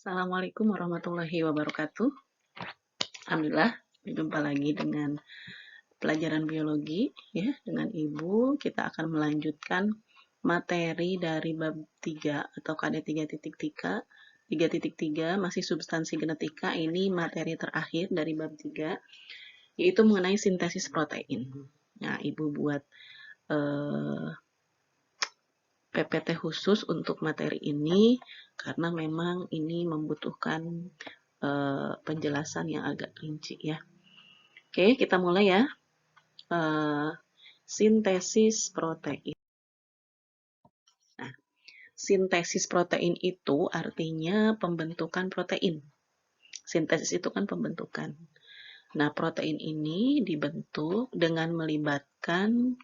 Assalamualaikum warahmatullahi wabarakatuh. Alhamdulillah, berjumpa lagi dengan pelajaran biologi ya dengan Ibu. Kita akan melanjutkan materi dari bab 3 atau KD 3.3 masih substansi genetika. Ini materi terakhir dari bab 3 yaitu mengenai sintesis protein. Nah, Ibu buat PPT khusus untuk materi ini karena memang ini membutuhkan penjelasan yang agak rinci ya. Oke, kita mulai ya. Sintesis protein. Nah, sintesis protein itu artinya pembentukan protein. Sintesis itu kan pembentukan. Nah, protein ini dibentuk dengan melibatkan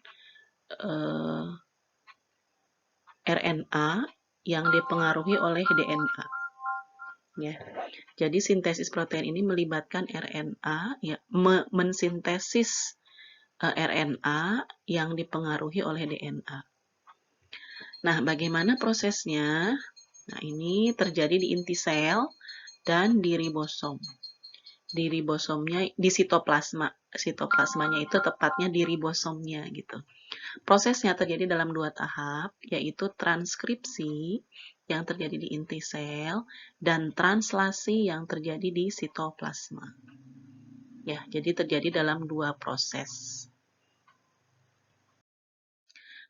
RNA yang dipengaruhi oleh DNA. Ya. Jadi sintesis protein ini melibatkan RNA ya, mensintesis RNA yang dipengaruhi oleh DNA. Nah, bagaimana prosesnya? Nah, ini terjadi di inti sel dan di ribosom. Di ribosomnya, di sitoplasma. Sitoplasmanya itu tepatnya di ribosomnya gitu. Prosesnya terjadi dalam 2 tahap, yaitu transkripsi yang terjadi di inti sel dan translasi yang terjadi di sitoplasma. Ya, jadi terjadi dalam 2 proses.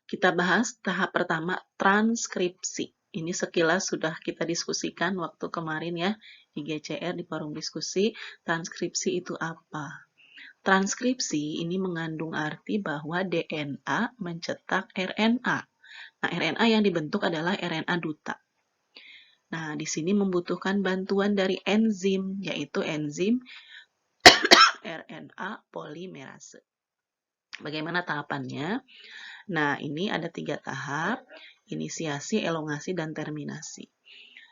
Kita bahas tahap pertama, transkripsi. Ini sekilas sudah kita diskusikan waktu kemarin ya, di GCR, di forum diskusi. Transkripsi itu apa? Transkripsi ini mengandung arti bahwa DNA mencetak RNA. Nah, RNA yang dibentuk adalah RNA duta. Nah, di sini membutuhkan bantuan dari enzim, yaitu enzim RNA polimerase. Bagaimana tahapannya? Nah, ini ada 3 tahap, inisiasi, elongasi, dan terminasi.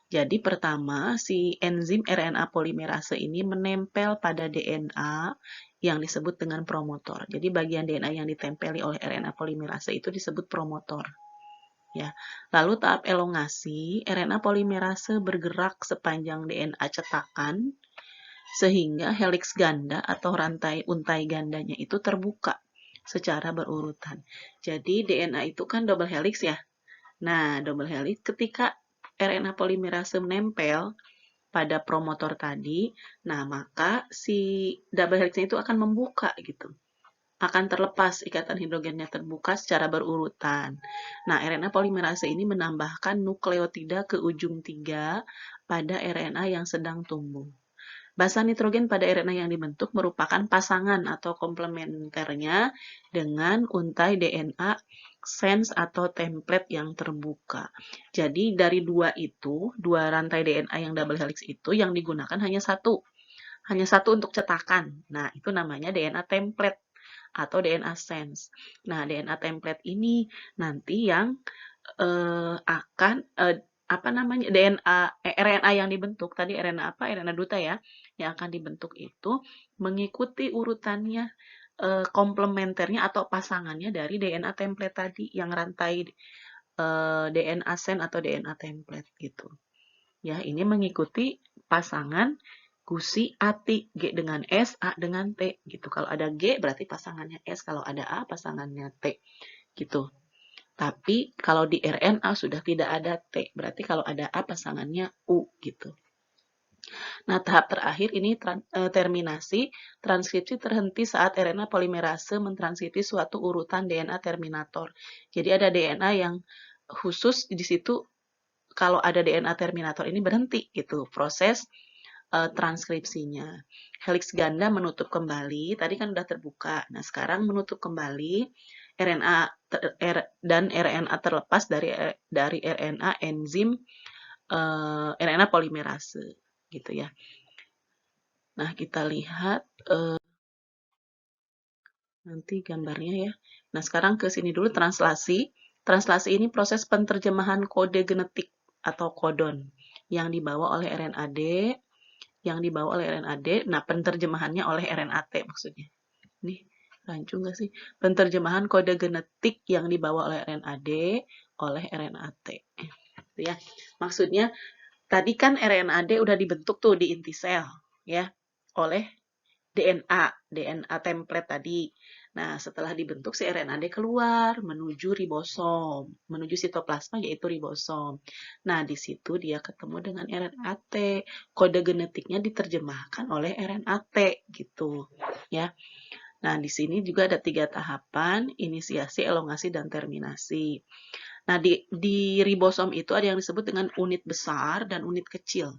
Jadi pertama, si enzim RNA polimerase ini menempel pada DNA yang disebut dengan promotor. Jadi bagian DNA yang ditempeli oleh RNA polimerase itu disebut promotor. Ya. Lalu tahap elongasi, RNA polimerase bergerak sepanjang DNA cetakan sehingga heliks ganda atau rantai untai gandanya itu terbuka secara berurutan. Jadi DNA itu kan double helix ya. Nah, double helix ketika RNA polimerase menempel pada promotor tadi, nah maka si double helixnya itu akan membuka gitu. Akan terlepas ikatan hidrogennya terbuka secara berurutan. Nah, RNA polimerase ini menambahkan nukleotida ke ujung 3 pada RNA yang sedang tumbuh. Basa nitrogen pada RNA yang dibentuk merupakan pasangan atau komplementernya dengan untai DNA sense atau template yang terbuka. Jadi dari dua rantai DNA yang double helix itu yang digunakan hanya satu untuk cetakan. Nah, itu namanya DNA template atau DNA sense. Nah, DNA template ini nanti yang akan RNA yang dibentuk tadi RNA duta ya, yang akan dibentuk itu mengikuti urutannya komplementernya atau pasangannya dari DNA template tadi yang rantai DNA sen atau DNA template gitu. Ya, ini mengikuti pasangan gusi ati, G dengan S, A dengan T gitu. Kalau ada G berarti pasangannya S, kalau ada A pasangannya T gitu. Tapi kalau di RNA sudah tidak ada T, berarti kalau ada A pasangannya U gitu. Nah, tahap terakhir ini terminasi. Transkripsi terhenti saat RNA polimerase mentranskripsi suatu urutan DNA terminator. Jadi ada DNA yang khusus di situ kalau ada DNA terminator ini berhenti gitu proses transkripsinya. Heliks ganda menutup kembali, tadi kan udah terbuka. Nah, sekarang menutup kembali RNA dan RNA terlepas dari RNA enzim RNA polimerase gitu ya. Nah, kita lihat nanti gambarnya ya. Nah, sekarang ke sini dulu translasi. Translasi ini proses penterjemahan kode genetik atau kodon yang dibawa oleh RNAD, nah penterjemahannya oleh RNAT maksudnya. Nih, rancu nggak sih? Penterjemahan kode genetik yang dibawa oleh RNAD oleh RNAT. Ya, maksudnya Tadi kan RNA-D udah dibentuk tuh di inti sel, ya, oleh DNA template tadi. Nah, setelah dibentuk si RNA-D keluar menuju ribosom, menuju sitoplasma yaitu ribosom. Nah, di situ dia ketemu dengan RNA-T. Kode genetiknya diterjemahkan oleh RNA-T gitu, ya. Nah, di sini juga ada 3 tahapan, inisiasi, elongasi, dan terminasi. Nah, di ribosom itu ada yang disebut dengan unit besar dan unit kecil,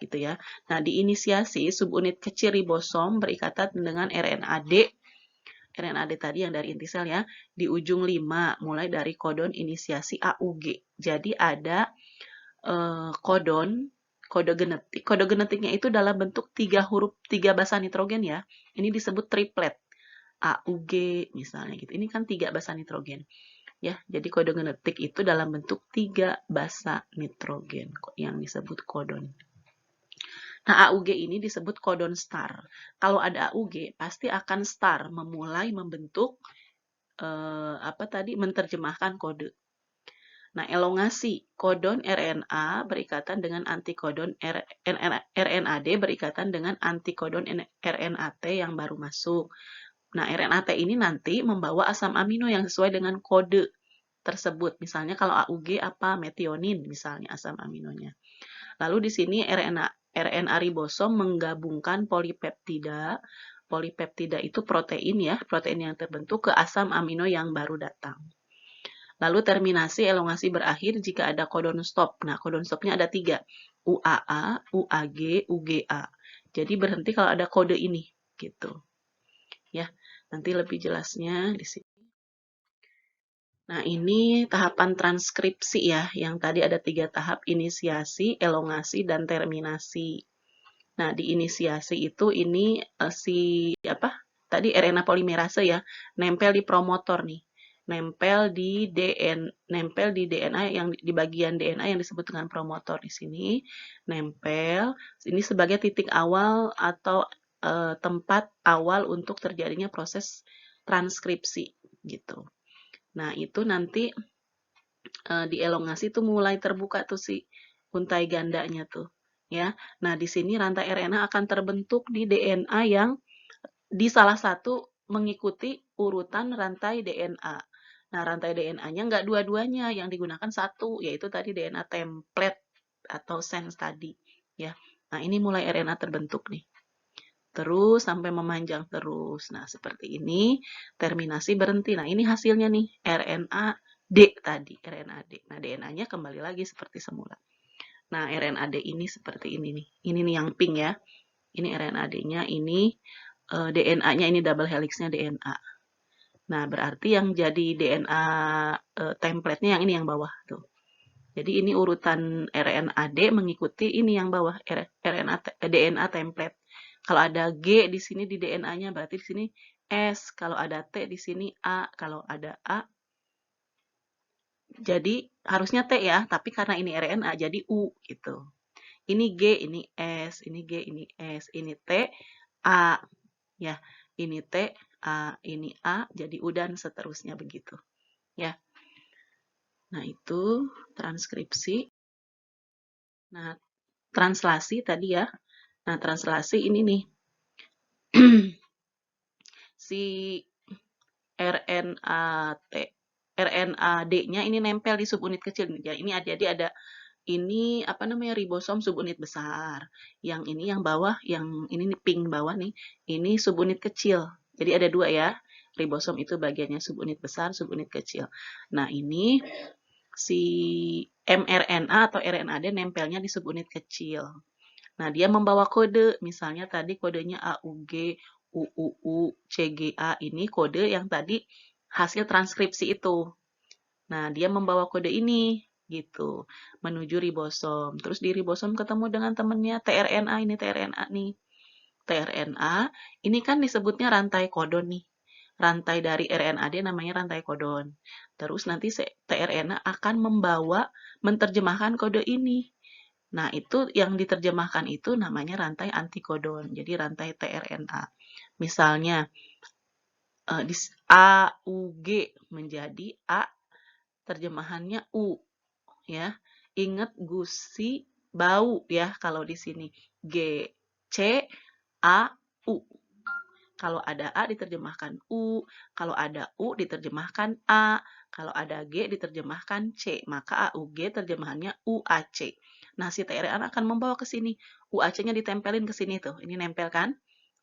gitu ya. Nah, di inisiasi, subunit kecil ribosom berikatan dengan RNA-D tadi yang dari inti sel ya, di ujung 5, mulai dari kodon inisiasi AUG. Jadi ada kode genetik. Kode genetiknya itu dalam bentuk 3 huruf, 3 basa nitrogen ya. Ini disebut triplet. AUG misalnya gitu. Ini kan 3 basa nitrogen. Ya, jadi kode genetik itu dalam bentuk 3 basa nitrogen yang disebut kodon. Nah, AUG ini disebut kodon star. Kalau ada AUG, pasti akan star memulai membentuk menerjemahkan kode. Nah, elongasi kodon RNA berikatan dengan antikodon RNA-D berikatan dengan antikodon RNA-T yang baru masuk. Nah, RNA-T ini nanti membawa asam amino yang sesuai dengan kode tersebut. Misalnya kalau AUG apa? Metionin misalnya asam aminonya. Lalu di sini RNA ribosom menggabungkan polipeptida. Polipeptida itu protein ya, protein yang terbentuk ke asam amino yang baru datang. Lalu terminasi elongasi berakhir jika ada kodon stop. Nah, kodon stopnya ada 3. UAA, UAG, UGA. Jadi berhenti kalau ada kode ini gitu. Ya, nanti lebih jelasnya di sini. Nah, ini tahapan transkripsi ya, yang tadi ada 3 tahap, inisiasi, elongasi, dan terminasi. Nah, di inisiasi itu ini tadi RNA polimerase ya, nempel di promotor nih. Nempel di DNA yang di bagian DNA yang disebut dengan promotor di sini. Nempel, ini sebagai titik awal atau tempat awal untuk terjadinya proses transkripsi gitu. Nah, itu nanti di elongasi tuh mulai terbuka tuh si untai gandanya tuh, ya. Nah, di sini rantai RNA akan terbentuk di DNA yang di salah satu mengikuti urutan rantai DNA. Nah, rantai DNA-nya nggak dua-duanya, yang digunakan satu, yaitu tadi DNA template atau sense tadi, ya. Nah, ini mulai RNA terbentuk nih. Terus sampai memanjang terus. Nah, seperti ini, terminasi berhenti. Nah, ini hasilnya nih, RNA-D tadi, RNA-D. Nah, DNA-nya kembali lagi seperti semula. Nah, RNA-D ini seperti ini nih. Ini nih yang pink ya. Ini RNA-D-nya, ini DNA-nya, ini double helix-nya DNA. Nah, berarti yang jadi DNA template-nya yang ini yang bawah tuh. Jadi ini urutan RNA-D mengikuti ini yang bawah, DNA template. Kalau ada G di sini di DNA-nya berarti di sini S, kalau ada T di sini A, kalau ada A jadi harusnya T ya, tapi karena ini RNA jadi U gitu. Ini G, ini S, ini G, ini S, ini T, A ya. Ini T, A, ini A, jadi U dan seterusnya begitu. Ya. Nah, itu transkripsi. Nah, translasi tadi ya. Nah, translasi ini nih. Si RNA-D-nya ini nempel di subunit kecil. Ya, ini ada ini ribosom subunit besar. Yang ini yang bawah, yang ini nih pink bawah nih, ini subunit kecil. Jadi ada 2 ya. Ribosom itu bagiannya subunit besar, subunit kecil. Nah, ini si mRNA atau RNA-D nempelnya di subunit kecil. Nah, dia membawa kode, misalnya tadi kodenya AUG, UUU, CGA, ini kode yang tadi hasil transkripsi itu. Nah, dia membawa kode ini, gitu, menuju ribosom. Terus di ribosom ketemu dengan temennya tRNA, ini tRNA nih. tRNA, ini kan disebutnya rantai kodon nih. Rantai dari RNA-D namanya rantai kodon. Terus nanti tRNA akan menerjemahkan kode ini. Nah, itu yang diterjemahkan itu namanya rantai antikodon. Jadi rantai tRNA. Misalnya AUG menjadi A, terjemahannya U ya. Ingat gusi bau ya kalau di sini. G, C, A, U. Kalau ada A diterjemahkan U, kalau ada U diterjemahkan A, kalau ada G diterjemahkan C. Maka AUG terjemahannya UAC. Nah, si TRN akan membawa ke sini. UAC-nya ditempelin ke sini tuh. Ini nempel kan?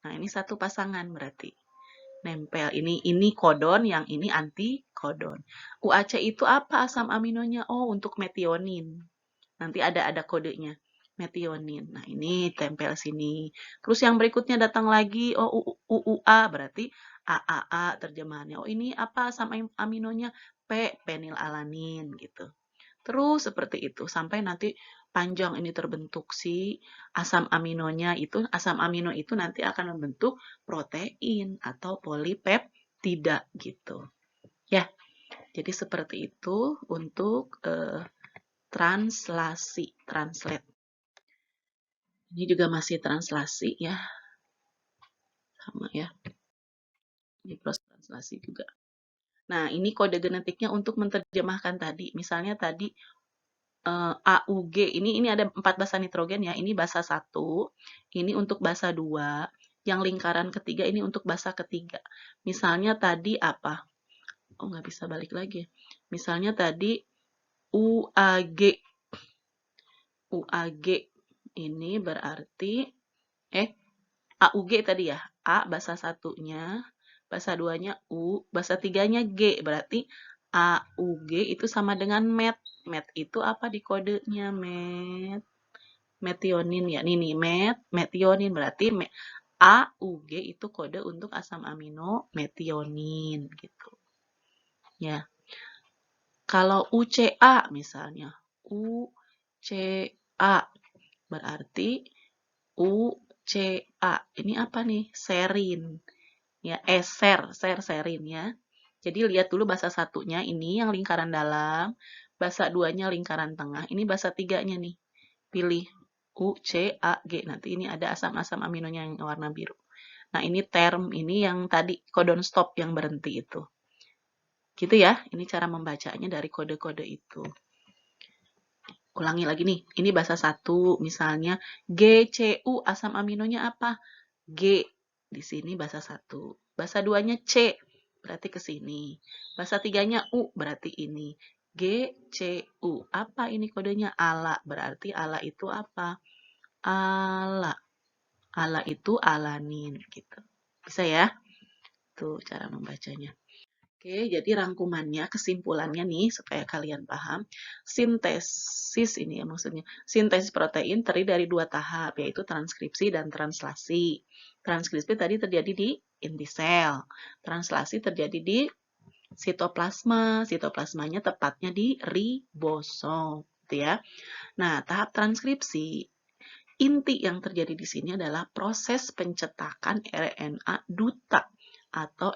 Nah, ini satu pasangan berarti. Nempel. Ini kodon, yang ini anti kodon. UAC itu apa asam aminonya? Oh, untuk metionin. Nanti ada kodenya. Metionin. Nah, ini tempel sini. Terus yang berikutnya datang lagi, oh UUA berarti AAA terjemahannya. Oh, ini apa asam aminonya? Penilalanin gitu. Terus seperti itu sampai nanti panjang ini terbentuk si asam aminonya itu. Asam amino itu nanti akan membentuk protein atau polipeptida gitu. Ya. Jadi seperti itu untuk translasi, translate. Ini juga masih translasi ya. Sama ya. Ini proses translasi juga. Nah, ini kode genetiknya untuk menerjemahkan tadi. Misalnya tadi AUG, ini ada 4 basa nitrogen ya. Ini basa 1, ini untuk basa 2, yang lingkaran ketiga ini untuk basa ketiga. Misalnya tadi apa? Oh, nggak bisa balik lagi. Misalnya tadi UAG. UAG ini berarti AUG tadi ya. A basa satunya, basa 2-nya U, basa 3-nya G. Berarti AUG itu sama dengan met. Met itu apa di kodenya? Metionin ya. Nih, metionin. Berarti AUG itu kode untuk asam amino metionin gitu. Ya. Kalau UCA misalnya, UCA berarti UCA. Ini apa nih? Serin. Ya, serin ya. Jadi lihat dulu basa satunya ini yang lingkaran dalam, basa 2-nya lingkaran tengah, ini basa 3-nya nih. Pilih U, C, A, G. Nanti ini ada asam-asam aminonya yang warna biru. Nah, ini term ini yang tadi codon stop yang berhenti itu. Gitu ya, ini cara membacanya dari kode-kode itu. Ulangi lagi nih, ini basa 1 misalnya GCU asam aminonya apa? G. Di sini basa 1. Basa 2-nya C, berarti ke sini. Basa 3-nya U, berarti ini. G, C, U. Apa ini kodenya? ALA, berarti ALA itu apa? ALA. ALA itu alanin, gitu. Bisa ya? Tuh cara membacanya. Oke, jadi rangkumannya, kesimpulannya nih, supaya kalian paham. Sintesis ini ya maksudnya. Sintesis protein terdiri dari 2 tahap, yaitu transkripsi dan translasi. Transkripsi tadi terjadi di inti sel. Translasi terjadi di sitoplasma. Sitoplasmanya tepatnya di ribosom. Gitu ya. Nah, tahap transkripsi, inti yang terjadi di sini adalah proses pencetakan RNA duta atau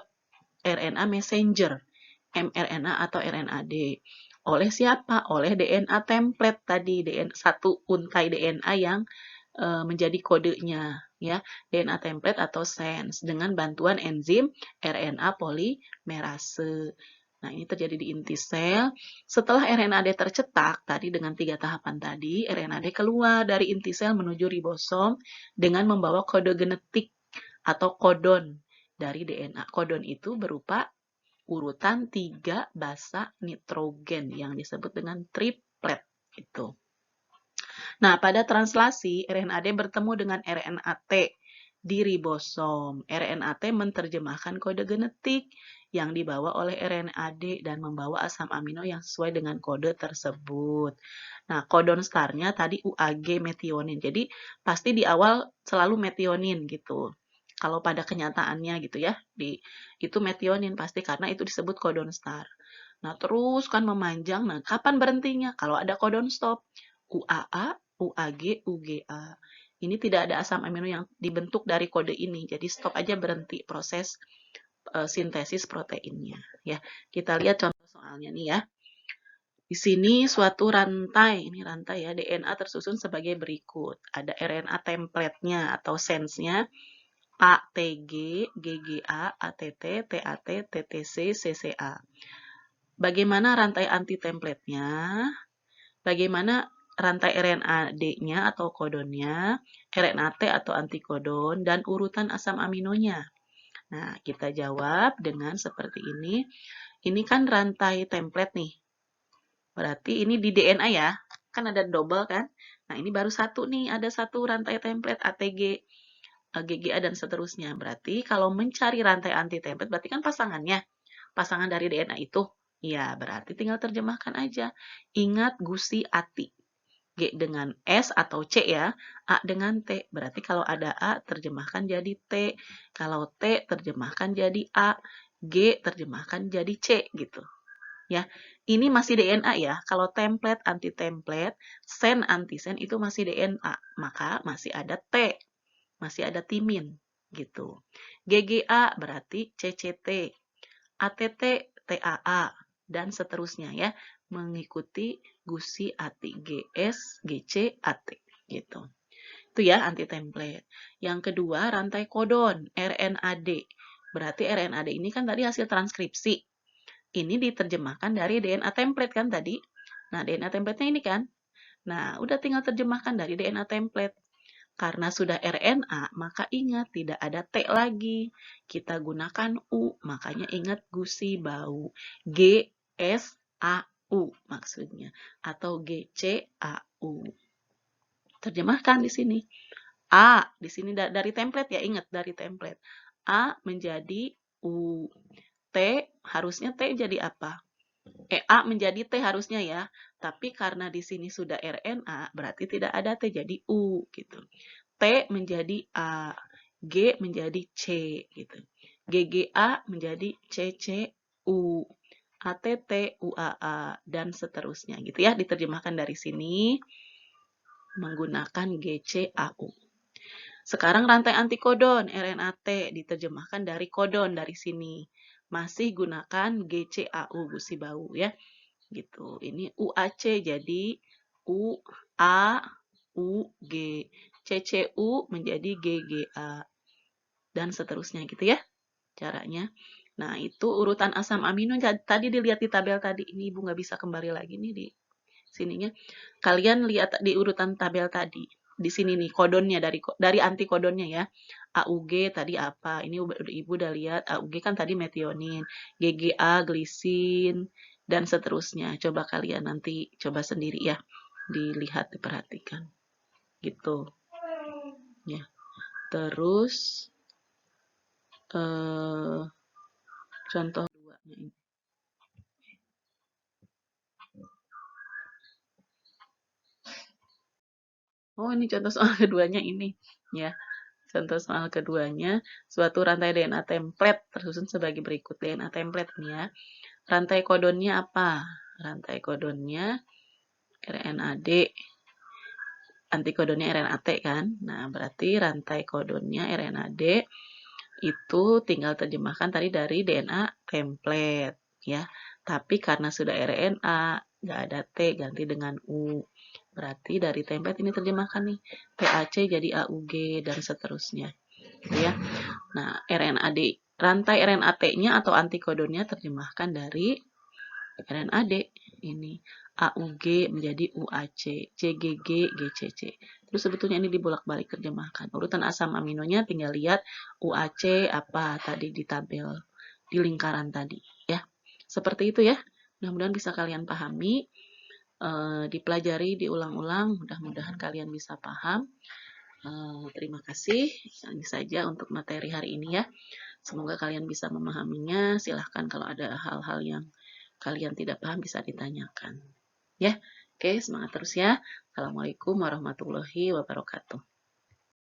RNA messenger, mRNA atau RNAD. Oleh siapa? Oleh DNA template tadi, satu untai DNA yang menjadi kodenya, ya, DNA template atau sense dengan bantuan enzim RNA polimerase. Nah, ini terjadi di inti sel. Setelah RNAD tercetak, tadi dengan 3 tahapan tadi, RNAD keluar dari inti sel menuju ribosom dengan membawa kode genetik atau kodon dari DNA. Kodon itu berupa urutan 3 basa nitrogen yang disebut dengan triplet. Gitu. Nah, pada translasi, RNAD bertemu dengan RNAT di ribosom. RNAT menerjemahkan kode genetik yang dibawa oleh RNAD dan membawa asam amino yang sesuai dengan kode tersebut. Nah, kodon startnya tadi UAG metionin. Jadi, pasti di awal selalu metionin gitu. Kalau pada kenyataannya gitu ya, itu metionin pasti karena itu disebut kodon start. Nah, terus kan memanjang. Nah, kapan berhentinya? Kalau ada kodon stop. UAA, UAG, UGA. Ini tidak ada asam amino yang dibentuk dari kode ini. Jadi stop aja, berhenti proses sintesis proteinnya. Ya, kita lihat contoh soalnya nih ya. Di sini suatu rantai, ini rantai ya, DNA tersusun sebagai berikut. Ada RNA template-nya atau sense-nya. ATG, GGA, ATT, TAT, TTC, CCA. Bagaimana rantai anti template-nya? Bagaimana rantai RNA-D-nya atau kodonnya, RNA-T atau antikodon, dan urutan asam aminonya. Nah, kita jawab dengan seperti ini. Ini kan rantai template nih. Berarti ini di DNA ya. Kan ada double kan? Nah, ini baru satu nih. Ada satu rantai template ATG, GGA, dan seterusnya. Berarti kalau mencari rantai anti-template, berarti kan pasangannya. Pasangan dari DNA itu. Ya, berarti tinggal terjemahkan aja. Ingat gusi ati. G dengan S atau C ya, A dengan T. Berarti kalau ada A, terjemahkan jadi T. Kalau T, terjemahkan jadi A. G, terjemahkan jadi C gitu. Ya, ini masih DNA ya. Kalau template, anti-template, sen, anti-sen itu masih DNA. Maka masih ada T, masih ada timin gitu. GGA berarti CCT, ATT, TAA, dan seterusnya ya, mengikuti gusi AT, GS, GC, AT gitu. Itu ya anti-template. Yang kedua, rantai kodon, RNAD. Berarti RNAD ini kan tadi hasil transkripsi. Ini diterjemahkan dari DNA template kan tadi. Nah, DNA template-nya ini kan. Nah, udah tinggal terjemahkan dari DNA template. Karena sudah RNA, maka ingat tidak ada T lagi. Kita gunakan U, makanya ingat gusi bau. G, S, A, U maksudnya. Atau G, C, A, U. Terjemahkan di sini. A, di sini dari template ya, ingat dari template. A menjadi U. T, harusnya T jadi apa? A menjadi T harusnya ya. Tapi karena di sini sudah RNA, berarti tidak ada T, jadi U gitu. T menjadi A, G menjadi C gitu. GGA menjadi CCU, ATT UAA, dan seterusnya gitu ya. Diterjemahkan dari sini menggunakan GCAU. Sekarang rantai antikodon RNA-T diterjemahkan dari kodon dari sini. Masih gunakan GCAU, gusi bau ya. Gitu. Ini UAC jadi UA UG, CCU menjadi GGA, dan seterusnya gitu ya caranya. Nah, itu urutan asam amino. Tadi dilihat di tabel tadi. Ini Ibu nggak bisa kembali lagi nih di sininya. Kalian lihat di urutan tabel tadi. Di sini nih kodonnya dari antikodonnya ya. AUG tadi apa? Ini Ibu udah lihat. AUG kan tadi metionin, GGA glisin, dan seterusnya. Coba kalian nanti coba sendiri ya. Dilihat, diperhatikan. Gitu. Ya. Terus contoh duanya ini. Oh, ini contoh soal keduanya ini, ya. Contoh soal keduanya, suatu rantai DNA template tersusun sebagai berikut. DNA template nih ya. Rantai kodonnya apa? Rantai kodonnya RNAD. Antikodonnya RNA-T kan? Nah, berarti rantai kodonnya RNAD itu tinggal terjemahkan tadi dari DNA template, ya. Tapi karena sudah RNA, nggak ada T, ganti dengan U. Berarti dari template ini terjemahkan nih, PAC jadi AUG, dan seterusnya. Gitu ya. Nah, RNAD, rantai RNA-T-nya atau antikodonnya terjemahkan dari RNAD ini. AUG menjadi UAC, CGG, GCC. Terus sebetulnya ini dibolak-balik terjemahkan. Urutan asam aminonya tinggal lihat UAC apa tadi di tabel, di lingkaran tadi. Ya, seperti itu ya. Mudah-mudahan bisa kalian pahami. Dipelajari, diulang-ulang. Mudah-mudahan kalian bisa paham. Terima kasih. Ini saja untuk materi hari ini ya. Semoga kalian bisa memahaminya. Silahkan kalau ada hal-hal yang kalian tidak paham bisa ditanyakan. Ya, oke, semangat terus ya. Assalamualaikum warahmatullahi wabarakatuh.